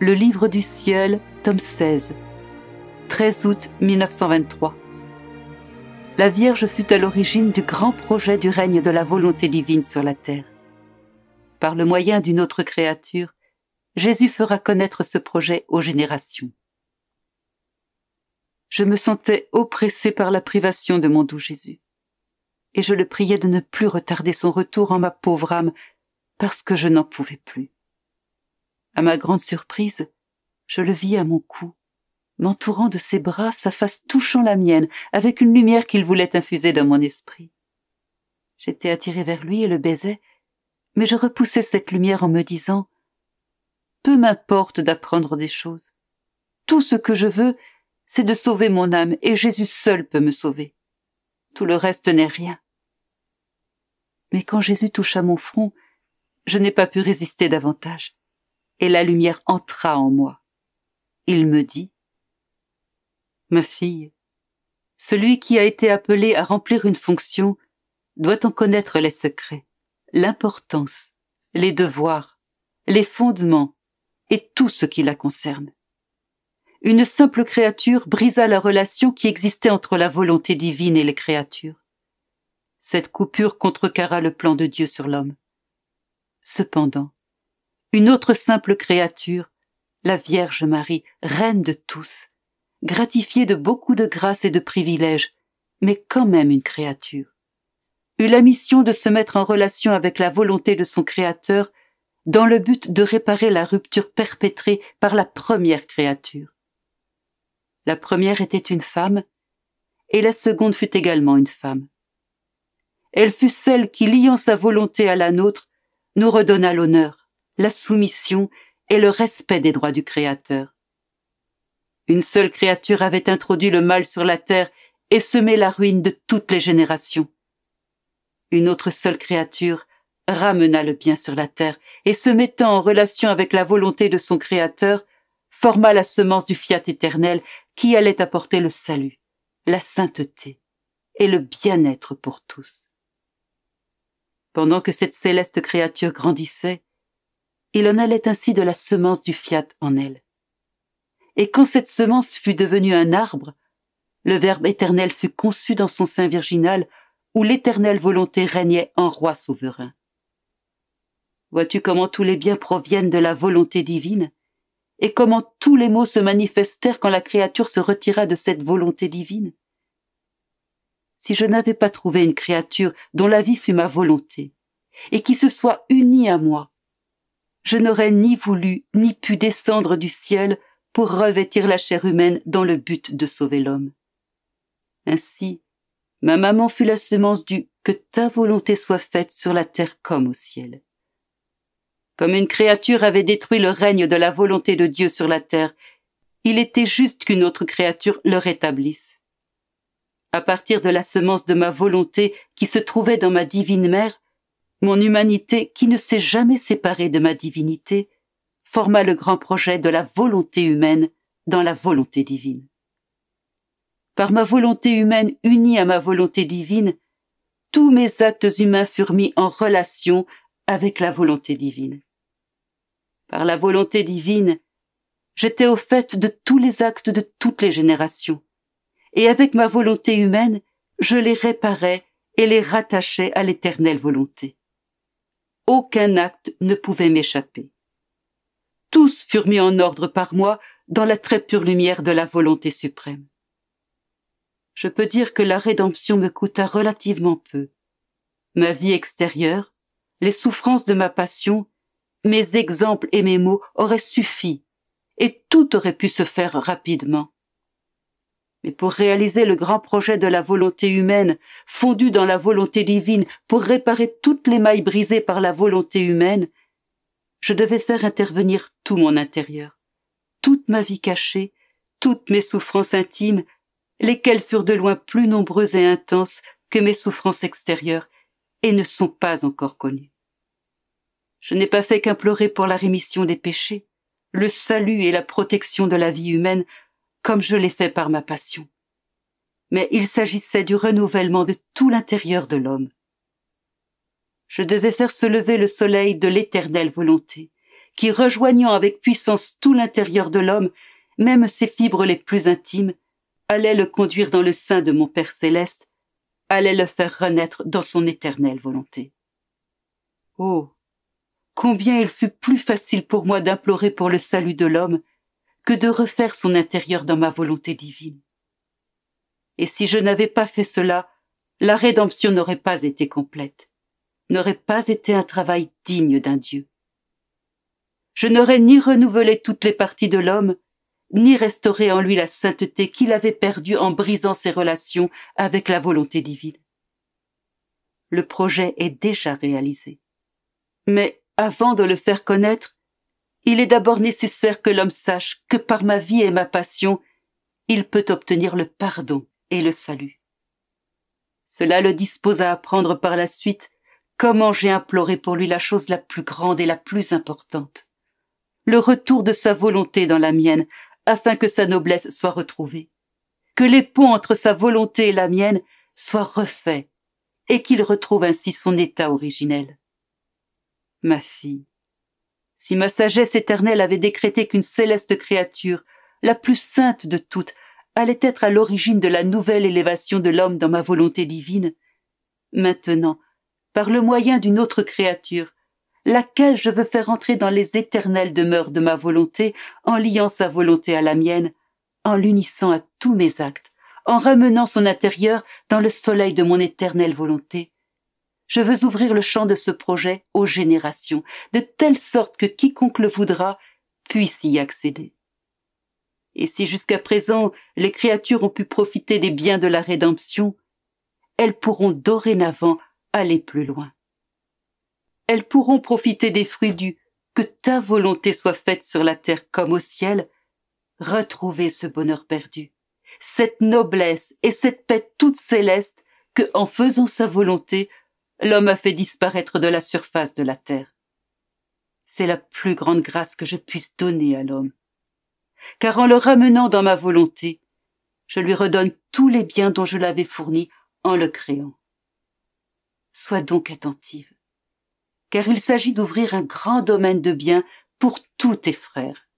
Le livre du ciel, tome 16, 13 août 1923. La Vierge fut à l'origine du grand projet du règne de la volonté divine sur la terre. Par le moyen d'une autre créature, Jésus fera connaître ce projet aux générations. Je me sentais oppressée par la privation de mon doux Jésus, et je le priais de ne plus retarder son retour en ma pauvre âme, parce que je n'en pouvais plus. À ma grande surprise, je le vis à mon cou, m'entourant de ses bras, sa face touchant la mienne, avec une lumière qu'il voulait infuser dans mon esprit. J'étais attirée vers lui et le baisais, mais je repoussais cette lumière en me disant « Peu m'importe d'apprendre des choses. Tout ce que je veux, c'est de sauver mon âme, et Jésus seul peut me sauver. Tout le reste n'est rien. » Mais quand Jésus toucha mon front, je n'ai pas pu résister davantage, et la lumière entra en moi. Il me dit « Ma fille, celui qui a été appelé à remplir une fonction doit en connaître les secrets, l'importance, les devoirs, les fondements et tout ce qui la concerne. Une simple créature brisa la relation qui existait entre la volonté divine et les créatures. Cette coupure contrecarra le plan de Dieu sur l'homme. Cependant, une autre simple créature, la Vierge Marie, reine de tous, gratifiée de beaucoup de grâces et de privilèges, mais quand même une créature, eut la mission de se mettre en relation avec la volonté de son Créateur dans le but de réparer la rupture perpétrée par la première créature. La première était une femme, et la seconde fut également une femme. Elle fut celle qui, liant sa volonté à la nôtre, nous redonna l'honneur, la soumission et le respect des droits du Créateur. Une seule créature avait introduit le mal sur la terre et semé la ruine de toutes les générations. Une autre seule créature ramena le bien sur la terre et, se mettant en relation avec la volonté de son Créateur, forma la semence du fiat éternel qui allait apporter le salut, la sainteté et le bien-être pour tous. Pendant que cette céleste créature grandissait, il en allait ainsi de la semence du fiat en elle. Et quand cette semence fut devenue un arbre, le Verbe éternel fut conçu dans son sein virginal où l'éternelle volonté régnait en roi souverain. Vois-tu comment tous les biens proviennent de la volonté divine et comment tous les maux se manifestèrent quand la créature se retira de cette volonté divine? Si je n'avais pas trouvé une créature dont la vie fût ma volonté et qui se soit unie à moi, je n'aurais ni voulu ni pu descendre du ciel pour revêtir la chair humaine dans le but de sauver l'homme. Ainsi, ma maman fut la semence du « que ta volonté soit faite sur la terre comme au ciel ». Comme une créature avait détruit le règne de la volonté de Dieu sur la terre, il était juste qu'une autre créature le rétablisse. À partir de la semence de ma volonté qui se trouvait dans ma divine mère, mon humanité, qui ne s'est jamais séparée de ma divinité, forma le grand projet de la volonté humaine dans la volonté divine. Par ma volonté humaine unie à ma volonté divine, tous mes actes humains furent mis en relation avec la volonté divine. Par la volonté divine, j'étais au fait de tous les actes de toutes les générations, et avec ma volonté humaine, je les réparais et les rattachais à l'éternelle volonté. Aucun acte ne pouvait m'échapper. Tous furent mis en ordre par moi dans la très pure lumière de la volonté suprême. Je peux dire que la rédemption me coûta relativement peu. Ma vie extérieure, les souffrances de ma passion, mes exemples et mes mots auraient suffi, et tout aurait pu se faire rapidement. Mais pour réaliser le grand projet de la volonté humaine, fondue dans la volonté divine, pour réparer toutes les mailles brisées par la volonté humaine, je devais faire intervenir tout mon intérieur, toute ma vie cachée, toutes mes souffrances intimes, lesquelles furent de loin plus nombreuses et intenses que mes souffrances extérieures et ne sont pas encore connues. Je n'ai pas fait qu'implorer pour la rémission des péchés, le salut et la protection de la vie humaine, comme je l'ai fait par ma passion. Mais il s'agissait du renouvellement de tout l'intérieur de l'homme. Je devais faire se lever le soleil de l'éternelle volonté, qui, rejoignant avec puissance tout l'intérieur de l'homme, même ses fibres les plus intimes, allait le conduire dans le sein de mon Père céleste, allait le faire renaître dans son éternelle volonté. Oh, combien il fut plus facile pour moi d'implorer pour le salut de l'homme que de refaire son intérieur dans ma volonté divine. Et si je n'avais pas fait cela, la rédemption n'aurait pas été complète, n'aurait pas été un travail digne d'un Dieu. Je n'aurais ni renouvelé toutes les parties de l'homme, ni restauré en lui la sainteté qu'il avait perdue en brisant ses relations avec la volonté divine. Le projet est déjà réalisé. Mais avant de le faire connaître, il est d'abord nécessaire que l'homme sache que par ma vie et ma passion, il peut obtenir le pardon et le salut. Cela le dispose à apprendre par la suite comment j'ai imploré pour lui la chose la plus grande et la plus importante, le retour de sa volonté dans la mienne, afin que sa noblesse soit retrouvée, que les ponts entre sa volonté et la mienne soient refaits, et qu'il retrouve ainsi son état originel. Ma fille, si ma sagesse éternelle avait décrété qu'une céleste créature, la plus sainte de toutes, allait être à l'origine de la nouvelle élévation de l'homme dans ma volonté divine, maintenant, par le moyen d'une autre créature, laquelle je veux faire entrer dans les éternelles demeures de ma volonté, en liant sa volonté à la mienne, en l'unissant à tous mes actes, en ramenant son intérieur dans le soleil de mon éternelle volonté, je veux ouvrir le champ de ce projet aux générations, de telle sorte que quiconque le voudra puisse y accéder. Et si jusqu'à présent les créatures ont pu profiter des biens de la rédemption, elles pourront dorénavant aller plus loin. Elles pourront profiter des fruits du « que ta volonté soit faite sur la terre comme au ciel », retrouver ce bonheur perdu, cette noblesse et cette paix toute céleste que, en faisant sa volonté, l'homme a fait disparaître de la surface de la terre. C'est la plus grande grâce que je puisse donner à l'homme. Car en le ramenant dans ma volonté, je lui redonne tous les biens dont je l'avais fourni en le créant. Sois donc attentive, car il s'agit d'ouvrir un grand domaine de biens pour tous tes frères.